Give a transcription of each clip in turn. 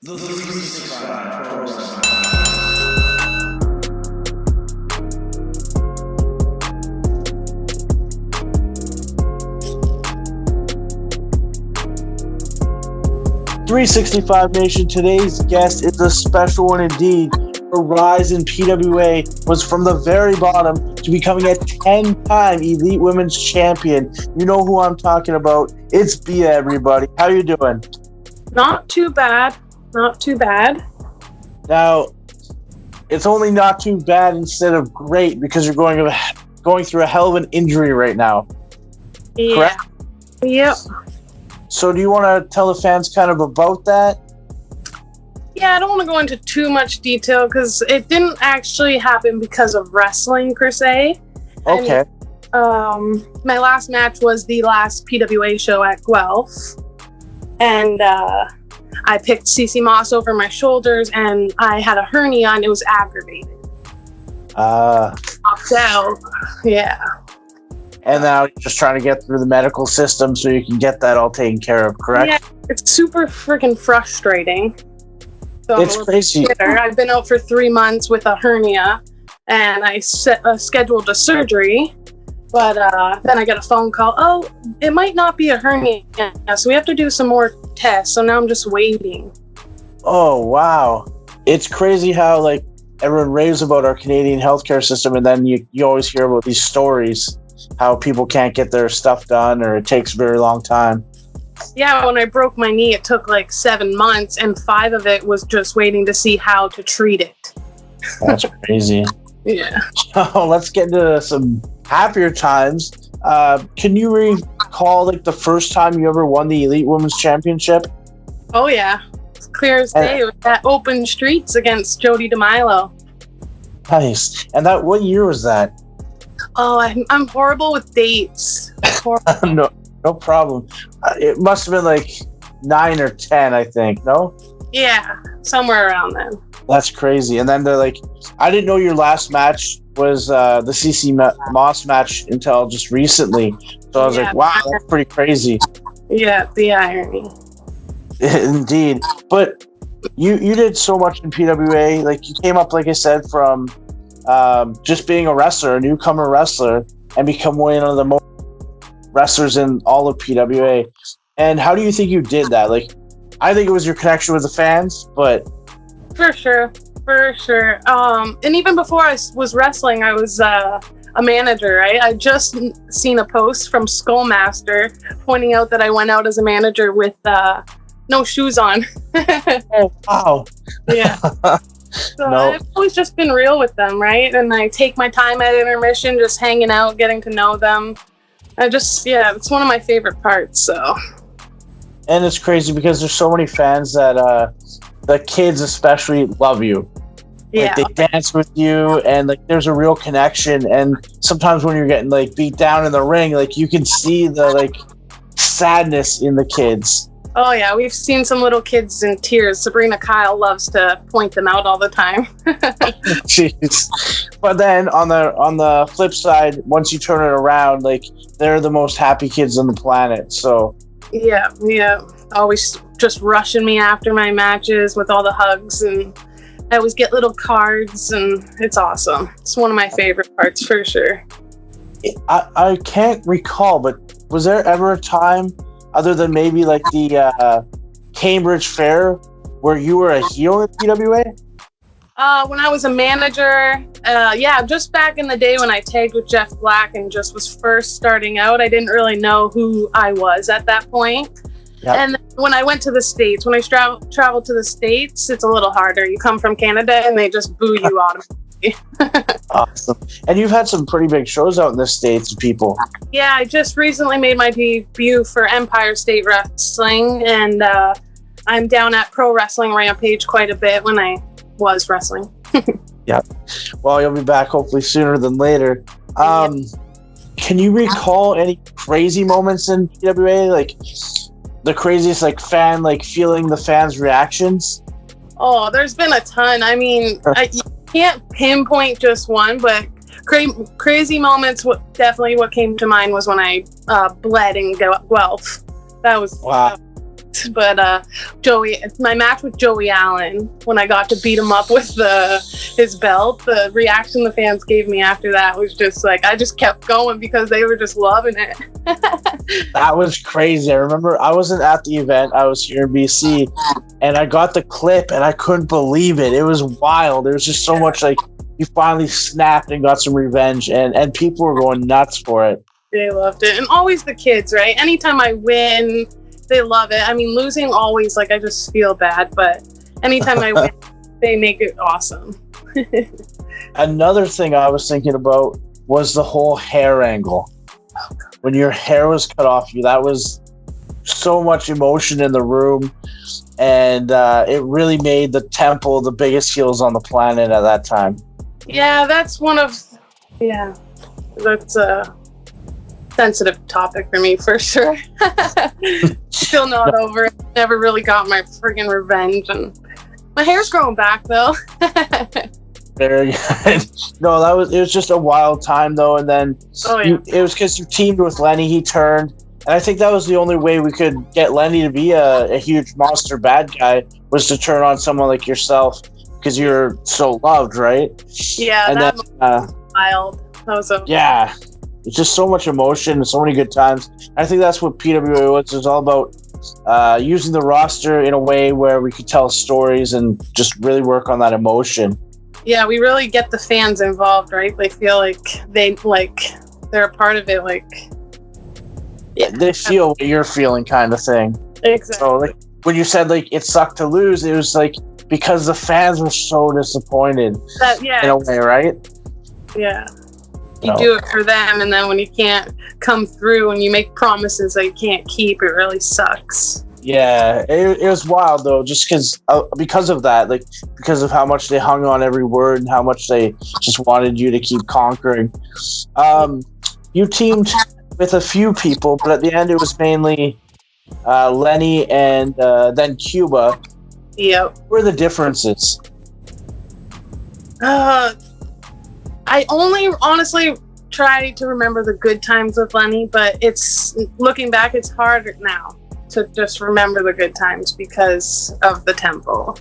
The 365 Pro Wrestling. 365 Nation, today's guest is a special one indeed. Her rise in PWA was from the very bottom to becoming a 10-time Elite Women's Champion. You know who I'm talking about. It's Beaa, everybody. How you doing? Not too bad. Not too bad. Now, it's only not too bad instead of great because you're going through a hell of an injury right now. Yeah. Correct? Yep. So do you want to tell the fans kind of about that? Yeah, I don't want to go into too much detail because it didn't actually happen because of wrestling per se. Okay. My last match was the last PWA show at Guelph. And I picked CC Moss over my shoulders and I had a hernia and it was aggravated. So, yeah. And now you're just trying to get through the medical system so you can get that all taken care of, correct? Yeah, it's super freaking frustrating. So It's crazy. I've been out for 3 months with a hernia, and I scheduled a surgery, but then I got a phone call. Oh, it might not be a hernia, so we have to do some more tests. So now I'm just waiting. Oh, wow. It's crazy how, like, everyone raves about our Canadian healthcare system, and then you always hear about these stories, how people can't get their stuff done, or it takes a very long time. Yeah, when I broke my knee, it took like 7 months, and 5 of it was just waiting to see how to treat it. That's crazy. Yeah. So let's get into some happier times. Can you recall, like, the first time you ever won the Elite Women's Championship? Oh, yeah. It's clear as day. It was at Open Streets against Jody DeMilo. Nice. And what year was that? Oh, I'm horrible with dates. Horrible. No problem. It must have been like 9 or 10, I think. No? Yeah, somewhere around then. That's crazy. And then I didn't know your last match was the CC Moss match until just recently. So I was like, wow, that's pretty crazy. Yeah, the irony. Indeed. But you did so much in PWA. Like, you came up, like I said, from just being a wrestler, a newcomer wrestler, and become one of the most wrestlers in all of PWA. And how do you think you did that? Like, I think it was your connection with the fans, but for sure. And even before I was wrestling, I was a manager, right? I just seen a post from Skullmaster pointing out that I went out as a manager with no shoes on. Oh, wow. Yeah. So I've always just been real with them, right? And I take my time at intermission, just hanging out, getting to know them. It's one of my favorite parts, so. And it's crazy because there's so many fans that the kids especially love you. Yeah. Like, they dance with you, and like there's a real connection. And sometimes when you're getting like beat down in the ring, like you can see the like sadness in the kids. Oh yeah, we've seen some little kids in tears. Sabrina Kyle loves to point them out all the time. Jeez. But then on the flip side, once you turn it around, like, they're the most happy kids on the planet. So yeah, always just rushing me after my matches with all the hugs, and I always get little cards, and it's awesome. It's one of my favorite parts for sure. I can't recall, but was there ever a time, other than maybe like the Cambridge Fair, where you were a heel in PWA? When I was a manager, just back in the day when I tagged with Jeff Black and just was first starting out, I didn't really know who I was at that point. Yep. And when I went to the States, when I traveled to the States, it's a little harder. You come from Canada and they just boo you automatically. Awesome. And you've had some pretty big shows out in the States, people. Yeah, I just recently made my debut for Empire State Wrestling, and I'm down at Pro Wrestling Rampage quite a bit when I was wrestling. Yeah. Well, you'll be back hopefully sooner than later. Can you recall any crazy moments in PWA? Like, the craziest, like, fan, like, feeling the fans' reactions? Oh, there's been a ton. I mean, you can't pinpoint just one, but crazy moments. What came to mind was when I bled in Guelph. That was wow. But my match with Joey Allen, when I got to beat him up with his belt, the reaction the fans gave me after that was just like, I just kept going because they were just loving it. That was crazy. I remember I wasn't at the event. I was here in BC, and I got the clip, and I couldn't believe it. It was wild. There was just so much, like, you finally snapped and got some revenge, and people were going nuts for it. They loved it. And always the kids, right? Anytime I win, they love it. I mean, losing always, like, I just feel bad, but anytime I win, they make it awesome. Another thing I was thinking about was the whole hair angle. When your hair was cut off you, that was so much emotion in the room, and it really made the Temple the biggest heels on the planet at that time. Yeah, that's that's a sensitive topic for me, for sure. Still not over it. Never really got my friggin' revenge, and my hair's growing back, though. Very good. No, it was just a wild time, though, and then it was because you teamed with Lenny. He turned, and I think that was the only way we could get Lenny to be a huge monster bad guy, was to turn on someone like yourself, because you're so loved, right? Yeah, and that was wild. That was yeah. It's just so much emotion and so many good times. I think that's what PWA was. It was all about using the roster in a way where we could tell stories and just really work on that emotion. Yeah, we really get the fans involved, right? They feel like they're a part of it. They feel what you're feeling, kind of thing. Exactly. So, like, when you said, like, it sucked to lose, it was like because the fans were so disappointed. In a way, right? Yeah. You do it for them, and then when you can't come through and you make promises that you can't keep, it really sucks. Yeah, it was wild, though, just because of that, like, because of how much they hung on every word and how much they just wanted you to keep conquering. You teamed with a few people, but at the end it was mainly Lenny and then Cuba. Yep. What were the differences? I only honestly try to remember the good times with Lenny, but looking back, it's hard now to just remember the good times because of the Temple.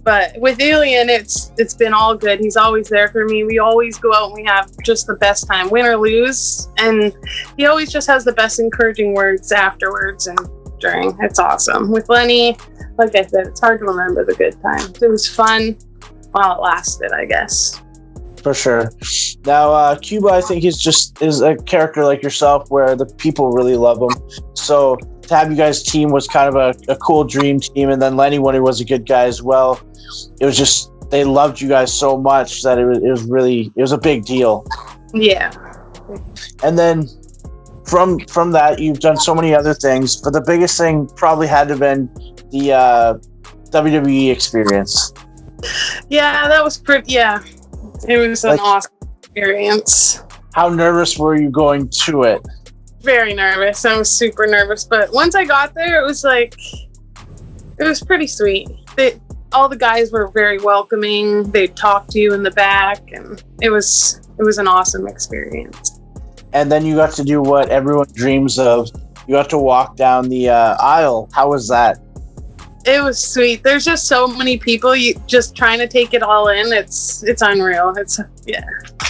But with Alien, it's been all good. He's always there for me. We always go out and we have just the best time, win or lose, and he always just has the best encouraging words afterwards and during. It's awesome. With Lenny, like I said, it's hard to remember the good times. It was fun while it lasted, I guess. For sure. Now, Cuba, I think, is a character like yourself where the people really love him. So to have you guys team was kind of a cool dream team. And then Lenny, when he was a good guy as well, it was just, they loved you guys so much that it was a big deal. Yeah. And then from that, you've done so many other things, but the biggest thing probably had to have been the WWE experience. Yeah, that was it was an awesome experience. How nervous were you going to it? Very nervous. I was super nervous, but once I got there, it was pretty sweet. All the guys were very welcoming. They'd talk to you in the back, and it was an awesome experience. And then you got to do what everyone dreams of. You got to walk down the aisle. How was that? It was sweet. There's just so many people. You just trying to take it all in. It's unreal.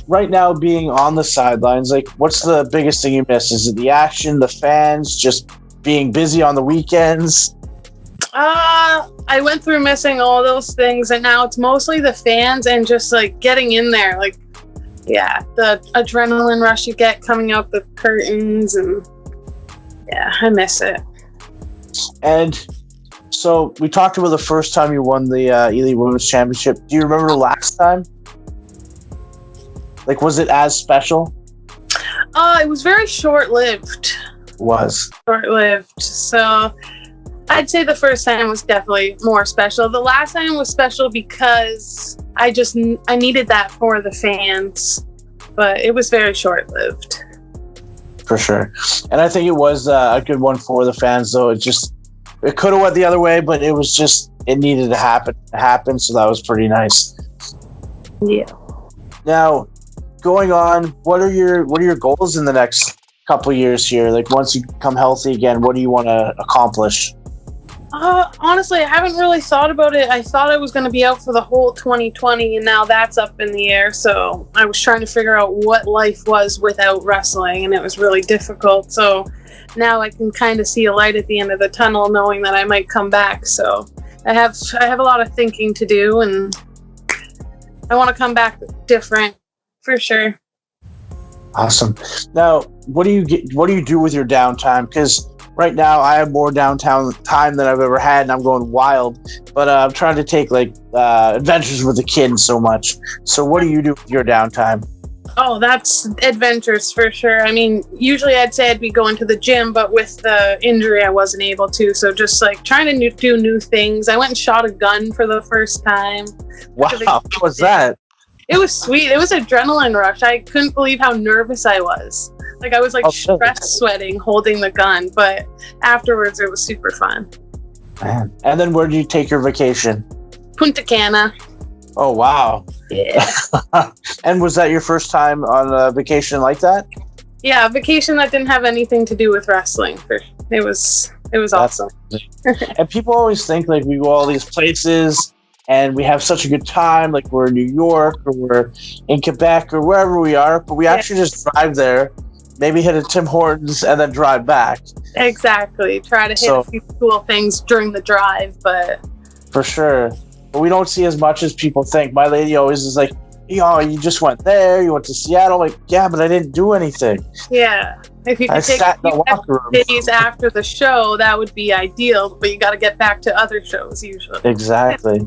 Right now, being on the sidelines, like, what's the biggest thing you miss? Is it the action, the fans, just being busy on the weekends? I went through missing all those things, and now it's mostly the fans and just like getting in there. Like, yeah, the adrenaline rush you get coming out the curtains, and yeah, I miss it. And so we talked about the first time you won the Ely Womens Championship. Do you remember the last time? Like, was it as special? It was very short-lived. Short-lived. So I'd say the first time was definitely more special. The last time was special because I needed that for the fans, but it was very short-lived. For sure. And I think it was a good one for the fans, though. It could have went the other way, but it needed to happen, so that was pretty nice. Yeah. Now, going on, what are your goals in the next couple of years here? Like, once you become healthy again, what do you want to accomplish? Honestly, I haven't really thought about it. I thought I was going to be out for the whole 2020, and now that's up in the air. So I was trying to figure out what life was without wrestling, and it was really difficult. So now I can kind of see a light at the end of the tunnel, knowing that I might come back. So I have a lot of thinking to do, and I want to come back different for sure. Awesome. Now, what do you do with your downtime? Because right now I have more downtown time than I've ever had, and I'm going wild. But I'm trying to take adventures with the kids so much. So what do you do with your downtime? Oh, that's adventures for sure. I mean, usually I'd say I'd be going to the gym, but with the injury I wasn't able to. So just trying to do new things. I went and shot a gun for the first time. Wow, what was that? It was sweet. It was adrenaline rush. I couldn't believe how nervous I was. I was stress sweating holding the gun, but afterwards it was super fun. Man. And then where did you take your vacation? Punta Cana. Oh, wow. Yeah. And was that your first time on a vacation like that? Yeah, a vacation that didn't have anything to do with wrestling. It was awesome. And people always think we go all these places and we have such a good time, we're in New York or we're in Quebec or wherever we are, but we actually just drive there, maybe hit a Tim Hortons and then drive back. Exactly. Try to hit a few cool things during the drive, but... For sure. But we don't see as much as people think. My lady always is like, you just went there, you went to Seattle. I'm like, yeah, but I didn't do anything. Yeah. If you could take a few days after the show, that would be ideal, but you got to get back to other shows usually. Exactly.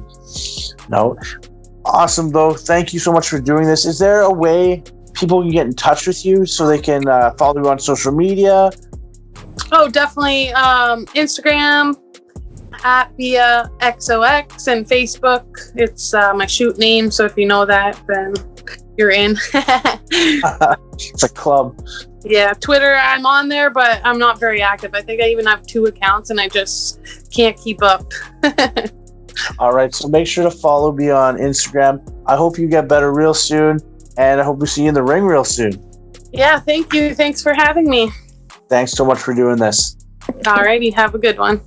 No. Awesome, though. Thank you so much for doing this. Is there a way people can get in touch with you so they can follow you on social media? Oh, definitely. Instagram at Beaa XOX, and Facebook. It's my shoot name, so if you know that, then you're in. It's a club. Yeah, Twitter, I'm on there, but I'm not very active. I think I even have 2 accounts, and I just can't keep up. All right, so make sure to follow me on Instagram. I hope you get better real soon, and I hope we see you in the ring real soon. Yeah, thank you. Thanks for having me. Thanks so much for doing this. All righty, have a good one.